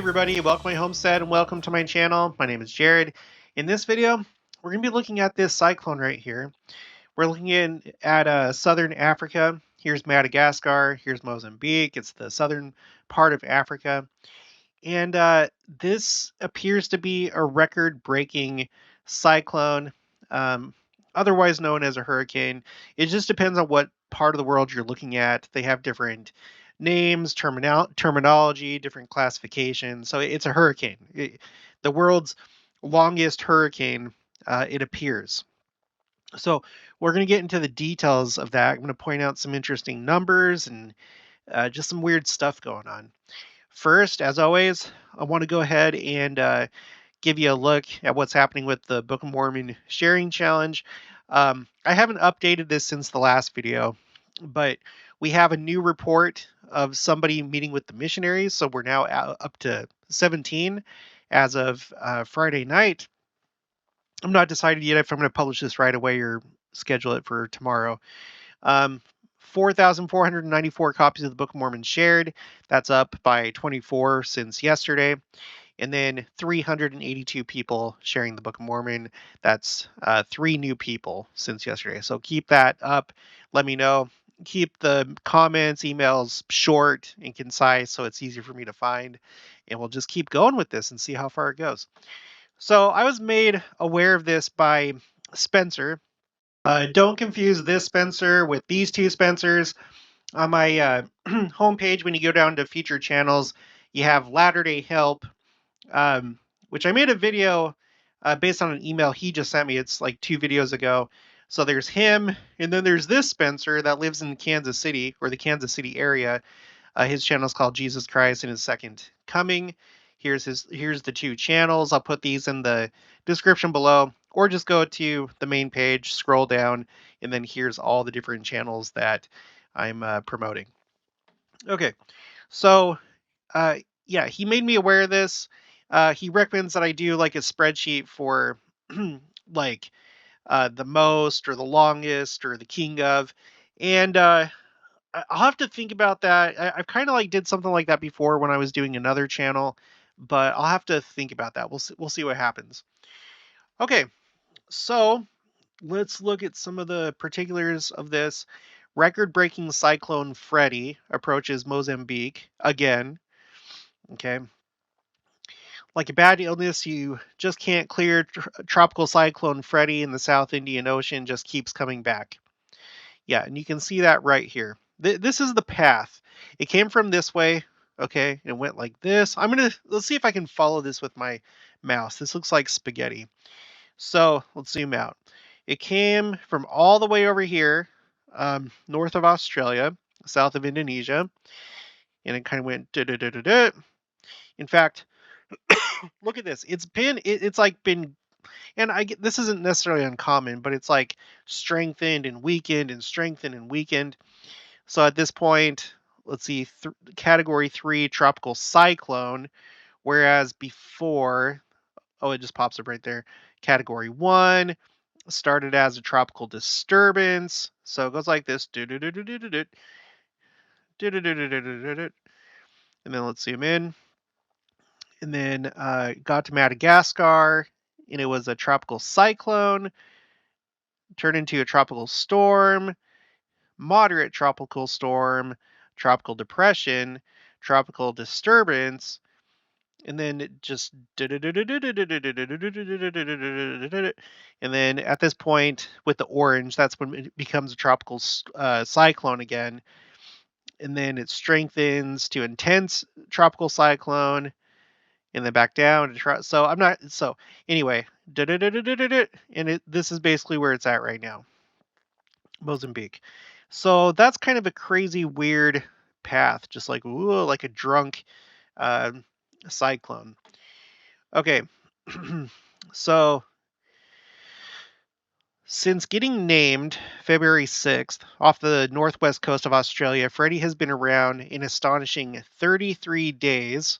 everybody, welcome to my homestead and welcome to my channel. My name is Jared. In this video, we're going to be looking at this cyclone right here. We're looking at southern Africa. Here's Madagascar, here's Mozambique. It's the southern part of Africa. And this appears to be a record-breaking cyclone, otherwise known as a hurricane. It just depends on what part of the world you're looking at. They have different names, terminology, different classifications. So it's a hurricane. The world's longest hurricane, it appears. So we're going to get into the details of that. I'm going to point out some interesting numbers and just some weird stuff going on. First, as always, I want to go ahead and give you a look at what's happening with the Book of Mormon sharing challenge. I haven't updated this since the last video, but we have a new report of somebody meeting with the missionaries. So we're now up to 17 as of Friday night. I'm not decided yet if I'm going to publish this right away or schedule it for tomorrow. 4,494 copies of the Book of Mormon shared. That's up by 24 since yesterday. And then 382 people sharing the Book of Mormon. That's 3 new people since yesterday. So keep that up. Let me know. Keep the comments, emails short and concise so it's easier for me to find. And we'll just keep going with this and see how far it goes. So I was made aware of this by Spencer. Don't confuse this Spencer with these two Spencers. On my homepage, when you go down to featured channels, you have Latterdayhelp, which I made a video based on an email he just sent me. It's like 2 videos ago. So there's him, and then there's this Spencer that lives in Kansas City, or the Kansas City area. His channel is called Jesus Christ and His Second Coming. Here's the 2 channels. I'll put these in the description below, or just go to the main page, scroll down, and then here's all the different channels that I'm promoting. Okay, so yeah, he made me aware of this. He recommends that I do like a spreadsheet for like the most or the longest or the king of, and I'll have to think about that. I've kind of like did something like that before when I was doing another channel, but I'll have to think about that. We'll see what happens. Okay, so let's look at some of the particulars of this. Record-breaking Cyclone Freddy approaches Mozambique again. Okay. Like a bad illness, you just can't clear. Tropical Cyclone Freddy in the South Indian Ocean just keeps coming back. Yeah, and you can see that right here. This is the path. It came from this way, okay, and it went like this. Let's see if I can follow this with my mouse. This looks like spaghetti. So let's zoom out. It came from all the way over here, north of Australia, south of Indonesia, and it kind of went da-da-da-da-da. In fact, look at this. It's like been, and this isn't necessarily uncommon, but it's like strengthened and weakened and strengthened and weakened. So at this point, let's see, category 3 tropical cyclone, whereas before, oh, it just pops up right there. Category 1 started as a tropical disturbance. So it goes like this. And then let's zoom in. And then got to Madagascar, and it was a tropical cyclone, turned into a tropical storm, moderate tropical storm, tropical depression, tropical disturbance, and then it just and then at this point with the orange, that's when it becomes a tropical cyclone again, and then it strengthens to intense tropical cyclone, and then back down to try. So I'm not. So anyway, and this is basically where it's at right now, Mozambique. So that's kind of a crazy, weird path, just like ooh, like a drunk cyclone. Okay, so since getting named February 6th off the northwest coast of Australia, Freddy has been around an astonishing 33 days.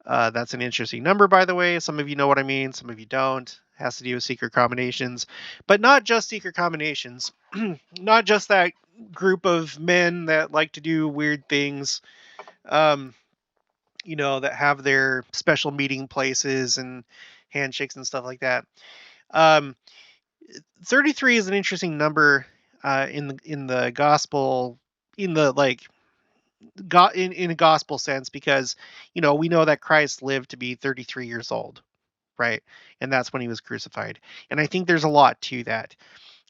That's an interesting number, by the way. Some of you know what I mean. Some of you don't. It has to do with secret combinations, but not just secret combinations. Not just that group of men that like to do weird things. that have their special meeting places and handshakes and stuff like that. Um, 33 is an interesting number in the gospel, in the like in a gospel sense, because we know that Christ lived to be 33 years old, right? And that's when he was crucified. And I think there's a lot to that.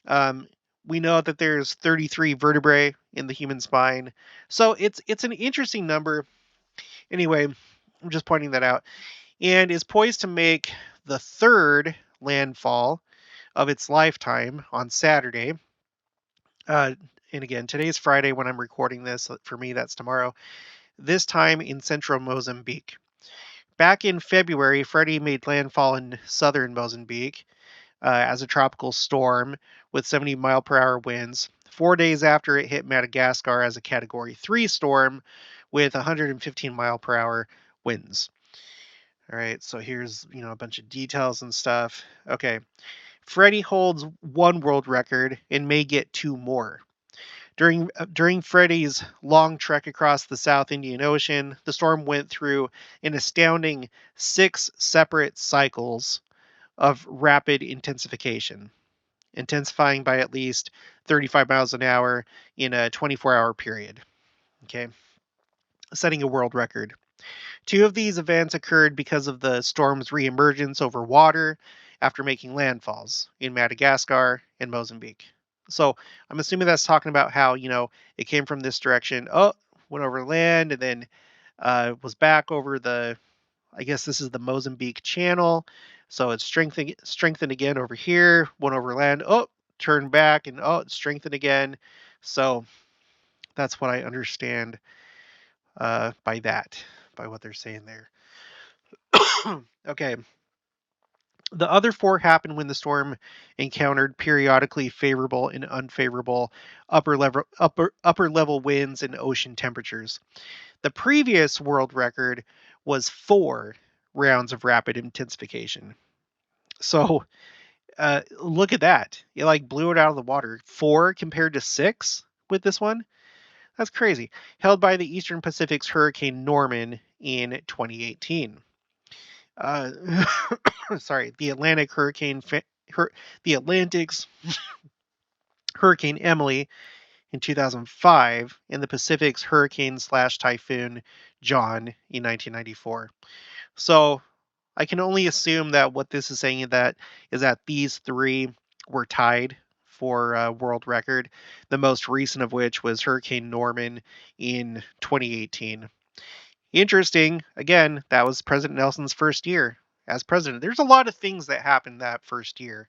Um, we know that there's 33 vertebrae in the human spine, so it's an interesting number. Anyway, I'm just pointing that out, and is poised to make the third landfall of its lifetime on Saturday. Uh, and again, today's Friday when I'm recording this. For me, that's tomorrow. This time in central Mozambique. Back in February, Freddy made landfall in southern Mozambique as a tropical storm with 70-mile-per-hour winds. 4 days after it hit Madagascar as a Category 3 storm with 115-mile-per-hour winds. All right, so here's a bunch of details and stuff. Okay, Freddy holds one world record and may get two more. During Freddy's long trek across the South Indian Ocean, the storm went through an astounding 6 separate cycles of rapid intensification, intensifying by at least 35 miles an hour in a 24-hour period. Okay, setting a world record. 2 of these events occurred because of the storm's reemergence over water after making landfalls in Madagascar and Mozambique. So I'm assuming that's talking about how, it came from this direction, went over land, and then was back over I guess this is the Mozambique Channel. So it's strengthened again over here, went over land, turned back, and it's strengthened again. So that's what I understand by what they're saying there. Okay. The other 4 happened when the storm encountered periodically favorable and unfavorable upper level winds and ocean temperatures. The previous world record was 4 rounds of rapid intensification. So look at that. It blew it out of the water. 4 compared to 6 with this one. That's crazy. Held by the Eastern Pacific's Hurricane Norman in 2018. Sorry, the Atlantic's Hurricane Emily in 2005, and the Pacific's Hurricane/Typhoon John in 1994. So I can only assume that what this is saying is that these 3 were tied for a world record, the most recent of which was Hurricane Norman in 2018. Interesting. Again, that was President Nelson's first year as president. There's a lot of things that happened that first year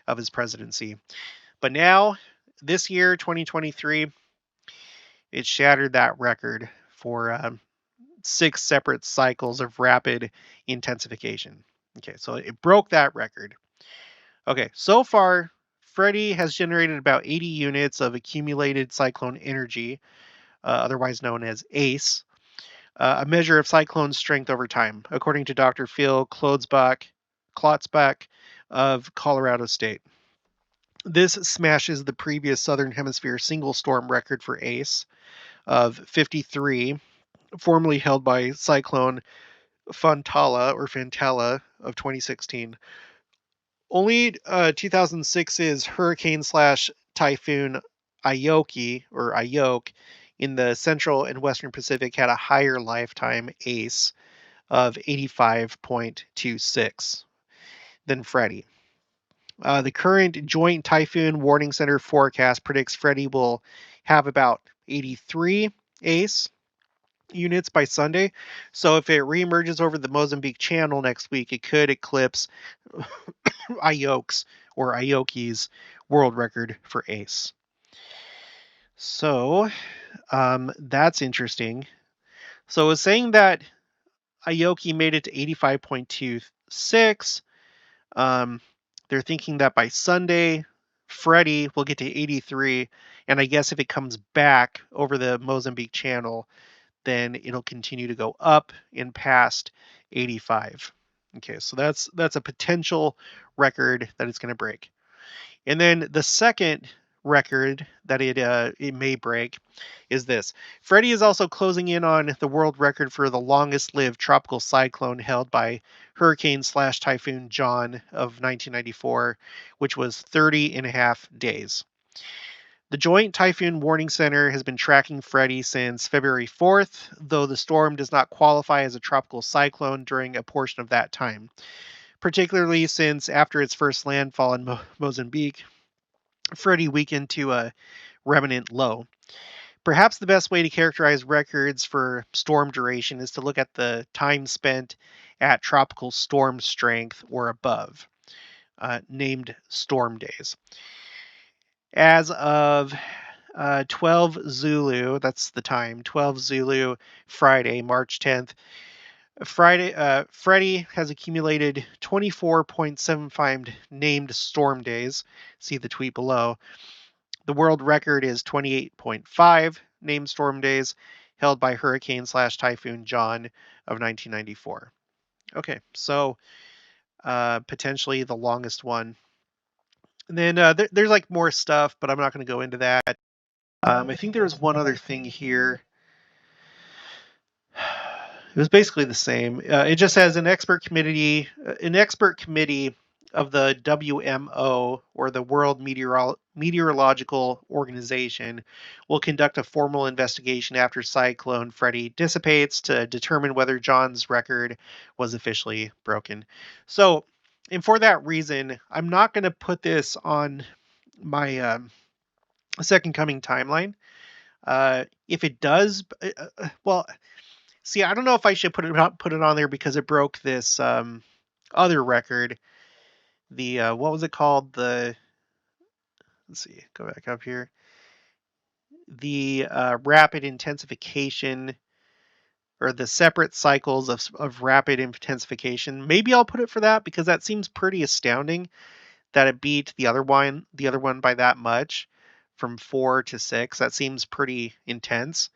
of his presidency. But now, this year, 2023, it shattered that record for 6 separate cycles of rapid intensification. Okay, so it broke that record. Okay, so far, Freddy has generated about 80 units of accumulated cyclone energy, otherwise known as ACE, a measure of cyclone strength over time, according to Dr. Phil Klotzbach of Colorado State. This smashes the previous Southern Hemisphere single storm record for ACE of 53, formerly held by Cyclone Fantala of 2016. Only 2006's hurricane/typhoon Ioke in the central and western Pacific had a higher lifetime ACE of 85.26 than Freddy. The current Joint Typhoon Warning Center forecast predicts Freddy will have about 83 ACE units by Sunday. So if it reemerges over the Mozambique Channel next week, it could eclipse Ioke's world record for ACE. So that's interesting. So it's saying that Ioke made it to 85.26. They're thinking that by Sunday, Freddy will get to 83. And I guess if it comes back over the Mozambique Channel, then it'll continue to go up and past 85. Okay, so that's a potential record that it's going to break. And then the second record that it may break is this. Freddy is also closing in on the world record for the longest lived tropical cyclone held by Hurricane/Typhoon John of 1994, which was 30 and a half days. The Joint Typhoon Warning Center has been tracking Freddy since February 4th, though the storm does not qualify as a tropical cyclone during a portion of that time, particularly since after its first landfall in Mozambique, Freddy weakened to a remnant low. Perhaps the best way to characterize records for storm duration is to look at the time spent at tropical storm strength or above, named storm days. As of 12 Zulu, that's the time, 12 Zulu, Friday, March 10th, Freddy has accumulated 24.75 named storm days. See the tweet below. The world record is 28.5 named storm days, held by Hurricane/Typhoon John of 1994. Okay, so potentially the longest one. And then there's like more stuff, but I'm not going to go into that. I think there was one other thing here. It was basically the same. It just says an expert committee of the WMO, or the World Meteorological Organization, will conduct a formal investigation after Cyclone Freddy dissipates to determine whether John's record was officially broken. So, and for that reason, I'm not going to put this on my Second Coming timeline. If it does, well, see, I don't know if I should put it on there because it broke this other record. The what was it called? Let's see, go back up here. The rapid intensification, or the separate cycles of rapid intensification. Maybe I'll put it for that because that seems pretty astounding that it beat the other one by that much, from 4 to 6. That seems pretty intense.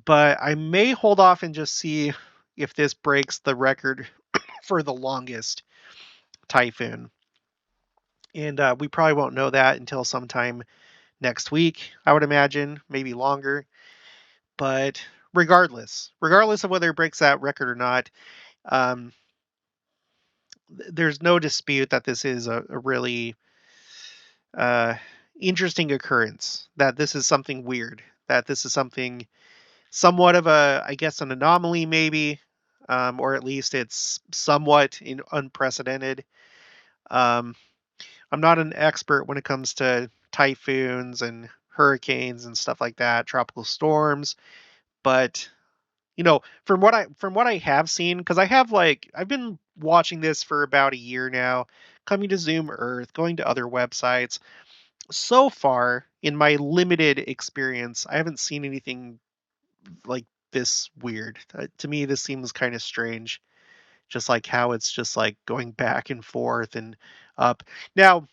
But I may hold off and just see if this breaks the record for the longest typhoon. And we probably won't know that until sometime next week, I would imagine, maybe longer. But regardless of whether it breaks that record or not, um, there's no dispute that this is a really interesting occurrence, that this is something weird, that this is something somewhat of I guess, an anomaly maybe, or at least it's somewhat unprecedented. Um, I'm not an expert when it comes to typhoons and hurricanes and stuff like that, tropical storms, but from what I have seen, because I've been watching this for about a year now, coming to Zoom Earth, going to other websites. So far, in my limited experience, I haven't seen anything like this weird. To me, this seems kind of strange, just like how it's just like going back and forth and up. Now,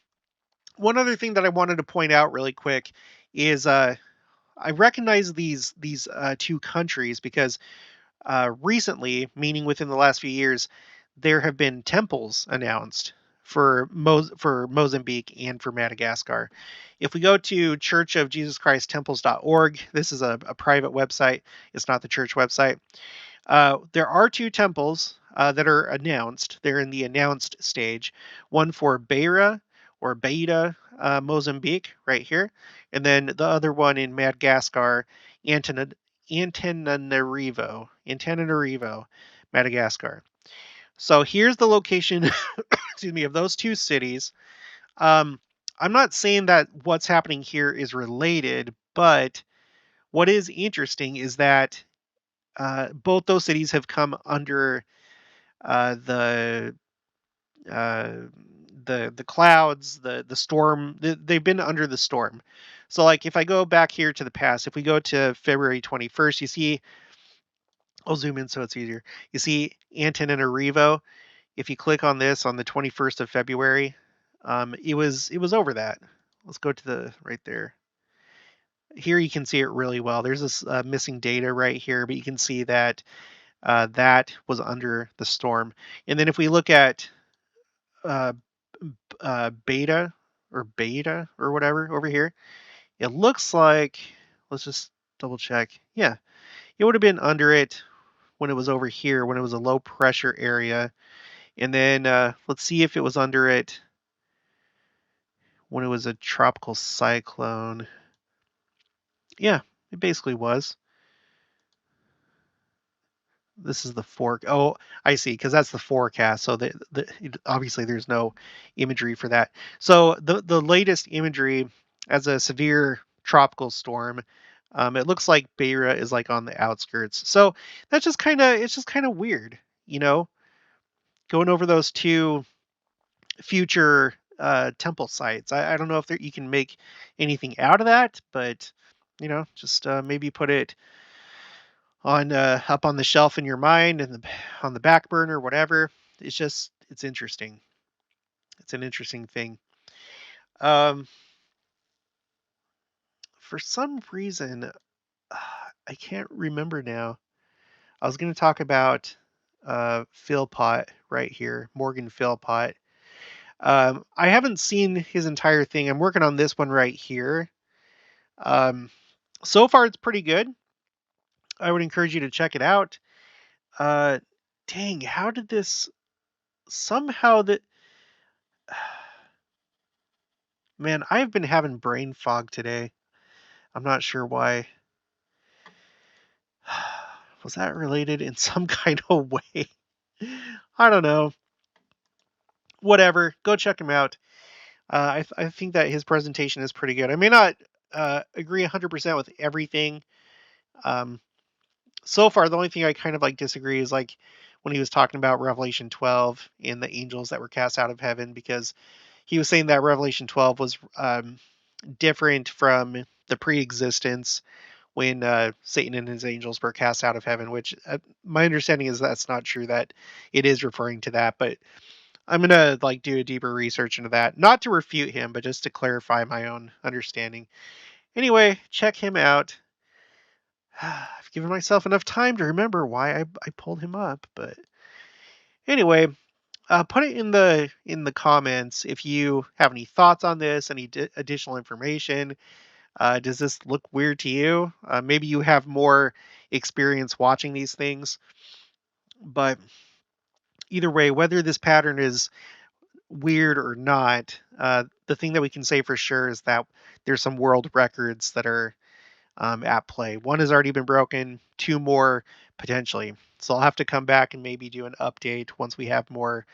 one other thing that I wanted to point out really quick is I recognize these two countries because recently, meaning within the last few years, there have been temples announced for Mozambique and for Madagascar. If we go to churchofjesuschristtemples.org, this is a private website. It's not the church website. There are two temples that are announced. They're in the announced stage. One for Beira, Mozambique, right here, and then the other one in Madagascar, Antananarivo, Madagascar. So here's the location, excuse me, of those two cities. I'm not saying that what's happening here is related, but what is interesting is that both those cities have come under the clouds, the storm. They've been under the storm. So, like, if I go back here to the past, if we go to February 21st, you see, I'll zoom in so it's easier. You see Antananarivo. If you click on this on the 21st of February, it was over that. Let's go to the right there. Here you can see it really well. There's this missing data right here, but you can see that that was under the storm. And then if we look at beta, or beta or whatever over here. It looks like, let's just double check. Yeah, it would have been under it when it was over here, when it was a low pressure area. And then let's see if it was under it when it was a tropical cyclone. Yeah, it basically was. This is the fork. Oh, I see, because that's the forecast. So obviously there's no imagery for that. So the latest imagery as a severe tropical storm, it looks like Beira is like on the outskirts. So that's just it's just kind of weird, you know, going over those two future temple sites. I don't know if you can make anything out of that, but just maybe put it on up on the shelf in your mind and on the back burner, whatever. It's interesting. It's an interesting thing. For some reason, I can't remember now. I was going to talk about Philpot right here, Morgan Philpot. I haven't seen his entire thing. I'm working on this one right here. So far, it's pretty good. I would encourage you to check it out. Dang, how did this somehow that man, I've been having brain fog today. I'm not sure why. Was that related in some kind of way? I don't know. Whatever. Go check him out. I think that his presentation is pretty good. I may not agree 100% with everything. So far, the only thing I kind of like disagree is like when he was talking about Revelation 12 and the angels that were cast out of heaven, because he was saying that Revelation 12 was different from the pre-existence when Satan and his angels were cast out of heaven, which my understanding is that's not true, that it is referring to that, but I'm going to like do a deeper research into that, not to refute him, but just to clarify my own understanding. Anyway, check him out. I've given myself enough time to remember why I pulled him up, but anyway, put it in the comments if you have any thoughts on this, any additional information. Does this look weird to you? Maybe you have more experience watching these things, but either way, whether this pattern is weird or not, the thing that we can say for sure is that there's some world records that are at play. One has already been broken, 2 more potentially. So I'll have to come back and maybe do an update once we have more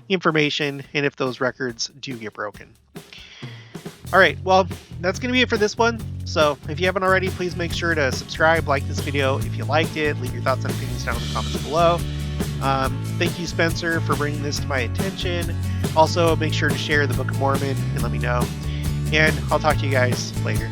information and if those records do get broken. All right, well, that's going to be it for this one. So if you haven't already, please make sure to subscribe, like this video if you liked it, leave your thoughts and opinions down in the comments below. Thank you, Spencer, for bringing this to my attention. Also, make sure to share the Book of Mormon and let me know. And I'll talk to you guys later.